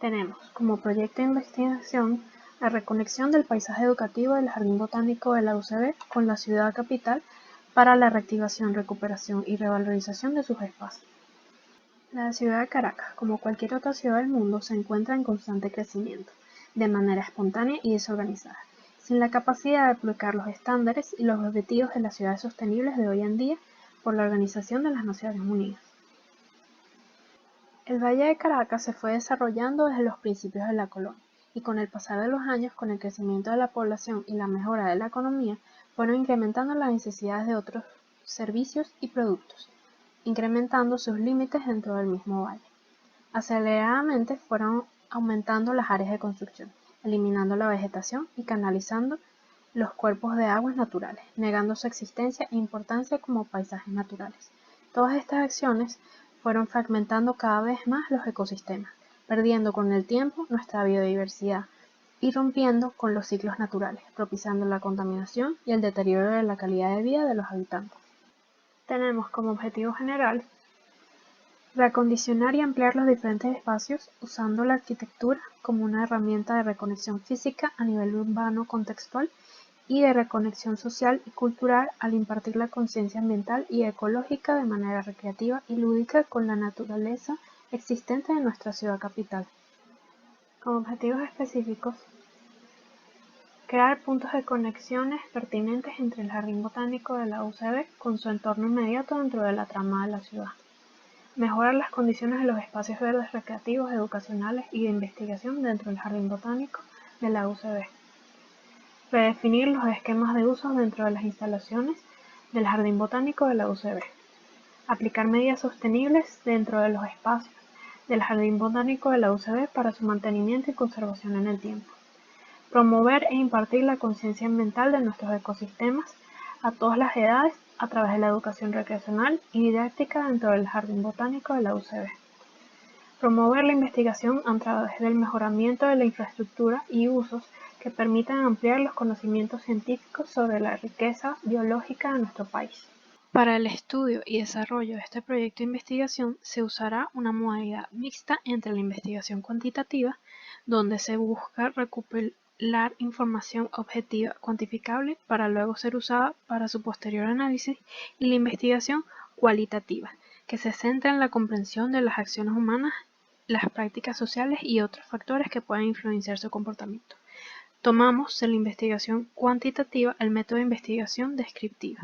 Tenemos como proyecto de investigación la reconexión del paisaje educativo del Jardín Botánico de la UCB con la ciudad capital para la reactivación, recuperación y revalorización de sus espacios. La ciudad de Caracas, como cualquier otra ciudad del mundo, se encuentra en constante crecimiento, de manera espontánea y desorganizada, sin la capacidad de aplicar los estándares y los objetivos de las ciudades sostenibles de hoy en día por la Organización de las Naciones Unidas. El Valle de Caracas se fue desarrollando desde los principios de la colonia, y con el pasar de los años, con el crecimiento de la población y la mejora de la economía, fueron incrementando las necesidades de otros servicios y productos, incrementando sus límites dentro del mismo valle. Aceleradamente fueron aumentando las áreas de construcción, eliminando la vegetación y canalizando los cuerpos de aguas naturales, negando su existencia e importancia como paisajes naturales. Todas estas acciones fueron fragmentando cada vez más los ecosistemas, perdiendo con el tiempo nuestra biodiversidad y rompiendo con los ciclos naturales, propiciando la contaminación y el deterioro de la calidad de vida de los habitantes. Tenemos como objetivo general reacondicionar y ampliar los diferentes espacios usando la arquitectura como una herramienta de reconexión física a nivel urbano contextual y de reconexión social y cultural al impartir la conciencia ambiental y ecológica de manera recreativa y lúdica con la naturaleza existente de nuestra ciudad capital. Como objetivos específicos, crear puntos de conexiones pertinentes entre el Jardín Botánico de la UCB con su entorno inmediato dentro de la trama de la ciudad. Mejorar las condiciones de los espacios verdes recreativos, educacionales y de investigación dentro del Jardín Botánico de la UCB. Redefinir los esquemas de uso dentro de las instalaciones del Jardín Botánico de la UCB. Aplicar medidas sostenibles dentro de los espacios del Jardín Botánico de la UCB para su mantenimiento y conservación en el tiempo. Promover e impartir la conciencia ambiental de nuestros ecosistemas a todas las edades a través de la educación recreacional y didáctica dentro del Jardín Botánico de la UCB. Promover la investigación a través del mejoramiento de la infraestructura y usos que permitan ampliar los conocimientos científicos sobre la riqueza biológica de nuestro país. Para el estudio y desarrollo de este proyecto de investigación se usará una modalidad mixta entre la investigación cuantitativa, donde se busca recopilar información objetiva cuantificable para luego ser usada para su posterior análisis, y la investigación cualitativa, que se centra en la comprensión de las acciones humanas, las prácticas sociales y otros factores que pueden influenciar su comportamiento. Tomamos de la investigación cuantitativa el método de investigación descriptiva,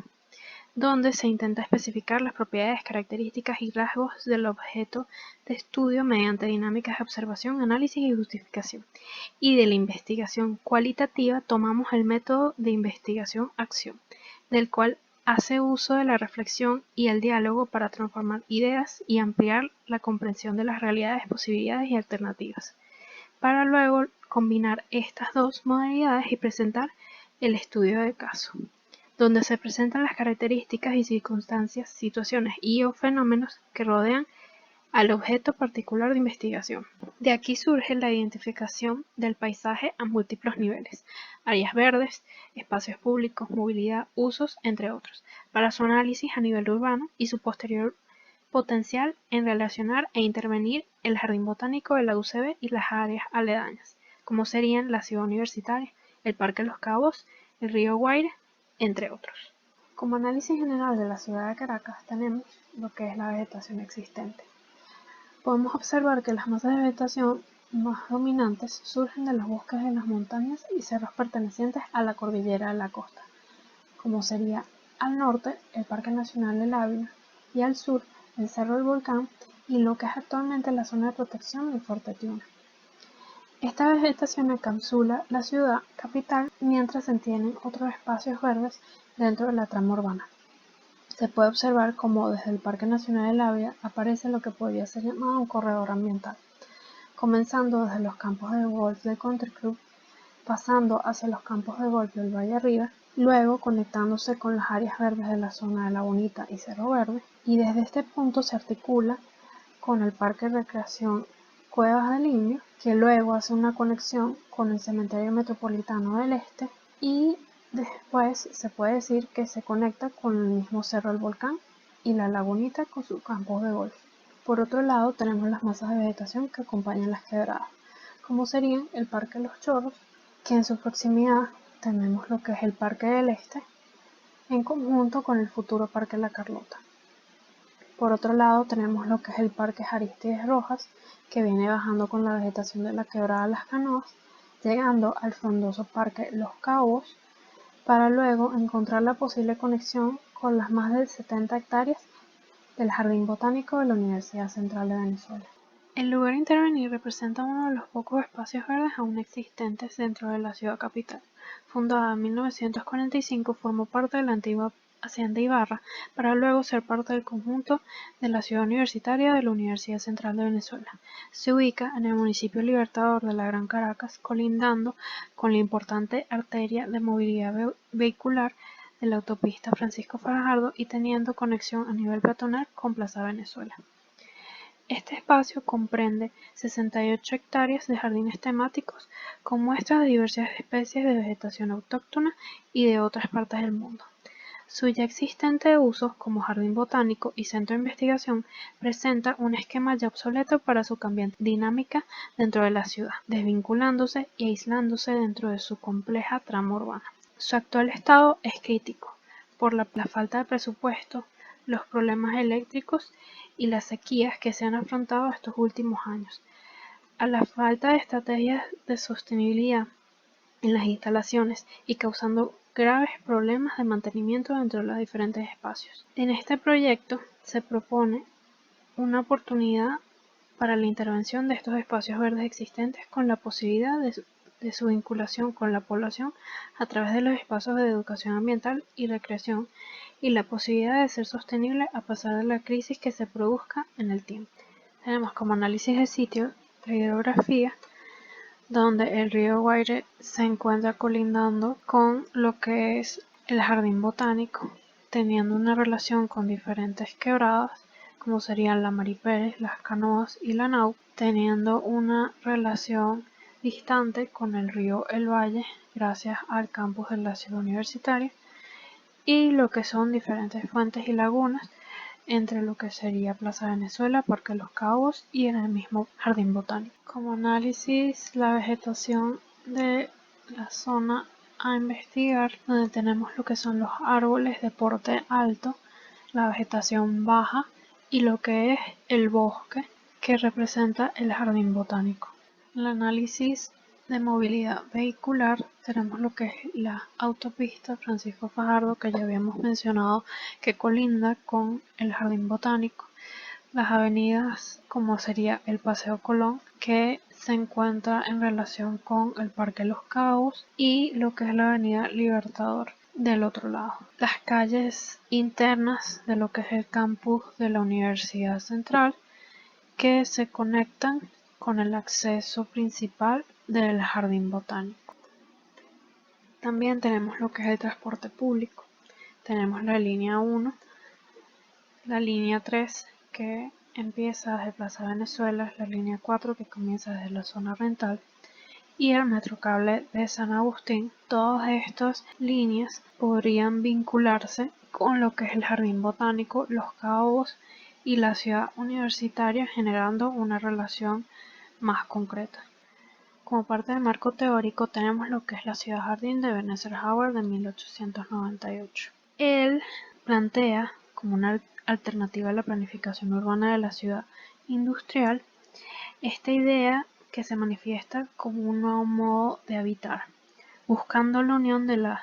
donde se intenta especificar las propiedades, características y rasgos del objeto de estudio mediante dinámicas de observación, análisis y justificación. Y de la investigación cualitativa tomamos el método de investigación-acción, del cual hace uso de la reflexión y el diálogo para transformar ideas y ampliar la comprensión de las realidades, posibilidades y alternativas, para luego combinar estas dos modalidades y presentar el estudio de caso, donde se presentan las características y circunstancias, situaciones y o fenómenos que rodean al objeto particular de investigación. De aquí surge la identificación del paisaje a múltiples niveles: áreas verdes, espacios públicos, movilidad, usos, entre otros, para su análisis a nivel urbano y su posterior potencial en relacionar e intervenir el Jardín Botánico de la UCB y las áreas aledañas, como serían la Ciudad Universitaria, el Parque Los Cabos, el río Guaire, entre otros. Como análisis general de la ciudad de Caracas tenemos lo que es la vegetación existente. Podemos observar que las masas de vegetación más dominantes surgen de los bosques de las montañas y cerros pertenecientes a la cordillera de la costa, como sería al norte el Parque Nacional del Ávila y al sur el Cerro del Volcán y lo que es actualmente la zona de protección del Fuerte Tiuna. Esta vegetación encapsula la ciudad capital mientras se tienen otros espacios verdes dentro de la trama urbana. Se puede observar cómo desde el Parque Nacional del Ávila aparece lo que podría ser llamado un corredor ambiental, comenzando desde los campos de golf del Country Club, pasando hacia los campos de golf del Valle Arriba, luego conectándose con las áreas verdes de la zona de La Bonita y Cerro Verde, y desde este punto se articula con el Parque de Recreación Cuevas del Indio, que luego hace una conexión con el Cementerio Metropolitano del Este, y después se puede decir que se conecta con el mismo Cerro del Volcán y la Lagunita con sus campos de golf. Por otro lado tenemos las masas de vegetación que acompañan las quebradas, como serían el Parque Los Chorros, que en su proximidad tenemos lo que es el Parque del Este, en conjunto con el futuro Parque La Carlota. Por otro lado tenemos lo que es el Parque Arístides Rojas, que viene bajando con la vegetación de la Quebrada Las Canoas, llegando al frondoso Parque Los Caobos, para luego encontrar la posible conexión con las más de 70 hectáreas del Jardín Botánico de la Universidad Central de Venezuela. El lugar a intervenir representa uno de los pocos espacios verdes aún existentes dentro de la ciudad capital. Fundada en 1945, formó parte de la antigua Hacienda Ibarra, para luego ser parte del conjunto de la ciudad universitaria de la Universidad Central de Venezuela. Se ubica en el municipio Libertador de la Gran Caracas, colindando con la importante arteria de movilidad vehicular de la autopista Francisco Fajardo y teniendo conexión a nivel peatonal con Plaza Venezuela. Este espacio comprende 68 hectáreas de jardines temáticos con muestras de diversas especies de vegetación autóctona y de otras partes del mundo. Su ya existente uso como jardín botánico y centro de investigación presenta un esquema ya obsoleto para su cambiante dinámica dentro de la ciudad, desvinculándose y aislándose dentro de su compleja trama urbana. Su actual estado es crítico por la falta de presupuesto, los problemas eléctricos y las sequías que se han afrontado estos últimos años, a la falta de estrategias de sostenibilidad en las instalaciones y causando graves problemas de mantenimiento dentro de los diferentes espacios. En este proyecto se propone una oportunidad para la intervención de estos espacios verdes existentes con la posibilidad de su vinculación con la población a través de los espacios de educación ambiental y recreación y la posibilidad de ser sostenible a pesar de la crisis que se produzca en el tiempo. Tenemos como análisis de sitio la hidrografía, donde el río Guaire se encuentra colindando con lo que es el jardín botánico, teniendo una relación con diferentes quebradas, como serían la Mari Pérez, las Canoas y la Nau, teniendo una relación distante con el río El Valle, gracias al campus de la ciudad universitaria, y lo que son diferentes fuentes y lagunas, entre lo que sería Plaza Venezuela, Parque Los Caobos y en el mismo Jardín Botánico. Como análisis, la vegetación de la zona a investigar, donde tenemos lo que son los árboles de porte alto, la vegetación baja y lo que es el bosque que representa el Jardín Botánico. El análisis de movilidad vehicular tenemos lo que es la autopista Francisco Fajardo, que ya habíamos mencionado, que colinda con el Jardín Botánico, las avenidas como sería el Paseo Colón, que se encuentra en relación con el Parque Los Caobos, y lo que es la avenida Libertador del otro lado. Las calles internas de lo que es el campus de la Universidad Central, que se conectan con el acceso principal del Jardín Botánico. También tenemos lo que es el transporte público. Tenemos la línea 1, la línea 3 que empieza desde Plaza Venezuela, la línea 4 que comienza desde la zona rental y el Metrocable de San Agustín. Todas estas líneas podrían vincularse con lo que es el Jardín Botánico, Los Caobos y la ciudad universitaria, generando una relación más concreta. Como parte del marco teórico tenemos lo que es la ciudad jardín de Werner Hauer de 1898. Él plantea como una alternativa a la planificación urbana de la ciudad industrial esta idea que se manifiesta como un nuevo modo de habitar, buscando la unión de las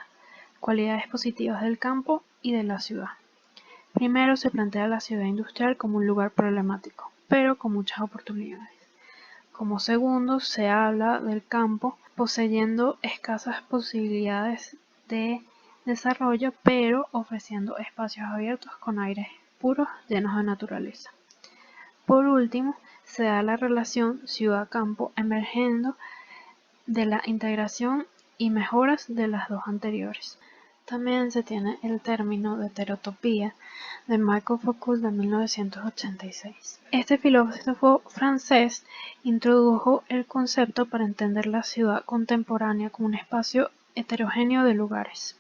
cualidades positivas del campo y de la ciudad. Primero se plantea la ciudad industrial como un lugar problemático, pero con muchas oportunidades. Como segundo, se habla del campo poseyendo escasas posibilidades de desarrollo, pero ofreciendo espacios abiertos con aires puros llenos de naturaleza. Por último, se da la relación ciudad-campo emergiendo de la integración y mejoras de las dos anteriores. También se tiene el término de heterotopía de Michael Foucault de 1986. Este filósofo francés introdujo el concepto para entender la ciudad contemporánea como un espacio heterogéneo de lugares.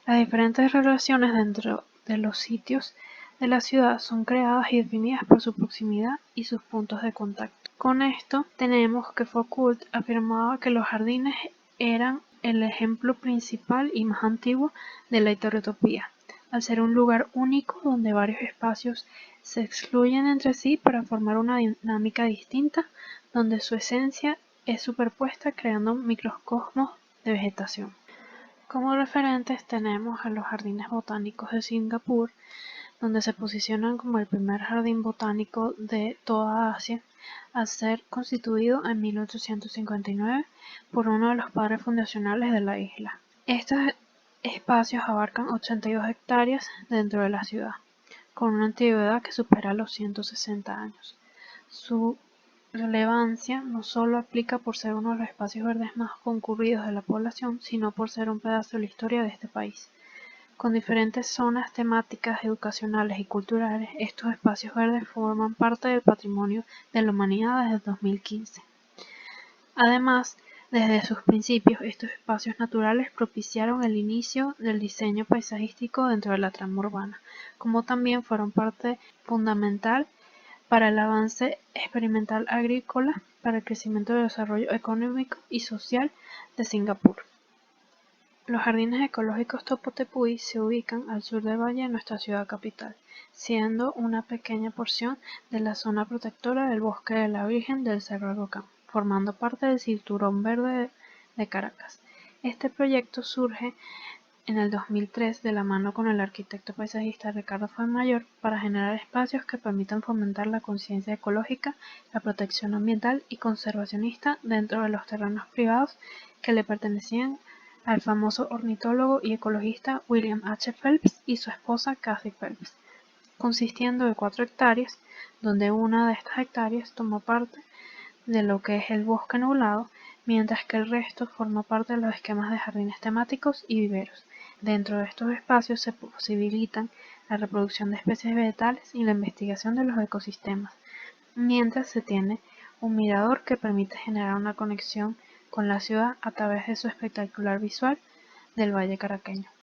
Las diferentes relaciones dentro de los sitios de la ciudad son creadas y definidas por su proximidad y sus puntos de contacto. Con esto tenemos que Foucault afirmaba que los jardines eran el ejemplo principal y más antiguo de la heterotopía, al ser un lugar único donde varios espacios se excluyen entre sí para formar una dinámica distinta, donde su esencia es superpuesta creando microcosmos de vegetación. Como referentes tenemos a los jardines botánicos de Singapur, donde se posicionan como el primer jardín botánico de toda Asia, al ser constituido en 1859 por uno de los padres fundacionales de la isla. Estos espacios abarcan 82 hectáreas dentro de la ciudad, con una antigüedad que supera los 160 años. Su relevancia no solo aplica por ser uno de los espacios verdes más concurridos de la población, sino por ser un pedazo de la historia de este país. Con diferentes zonas temáticas, educacionales y culturales, estos espacios verdes forman parte del patrimonio de la humanidad desde 2015. Además, desde sus principios, estos espacios naturales propiciaron el inicio del diseño paisajístico dentro de la trama urbana, como también fueron parte fundamental para el avance experimental agrícola, para el crecimiento y desarrollo económico y social de Singapur. Los jardines ecológicos Topo Tepui se ubican al sur del valle de nuestra ciudad capital, siendo una pequeña porción de la zona protectora del Bosque de la Virgen del Cerro del Volcán, formando parte del Cinturón Verde de Caracas. Este proyecto surge en el 2003 de la mano con el arquitecto paisajista Ricardo Fuenmayor para generar espacios que permitan fomentar la conciencia ecológica, la protección ambiental y conservacionista dentro de los terrenos privados que le pertenecían al famoso ornitólogo y ecologista William H. Phelps y su esposa Kathy Phelps, consistiendo de 4 hectáreas, donde una de estas hectáreas toma parte de lo que es el bosque nublado, mientras que el resto forma parte de los esquemas de jardines temáticos y viveros. Dentro de estos espacios se posibilitan la reproducción de especies vegetales y la investigación de los ecosistemas, mientras se tiene un mirador que permite generar una conexión con la ciudad a través de su espectacular visual del valle caraqueño.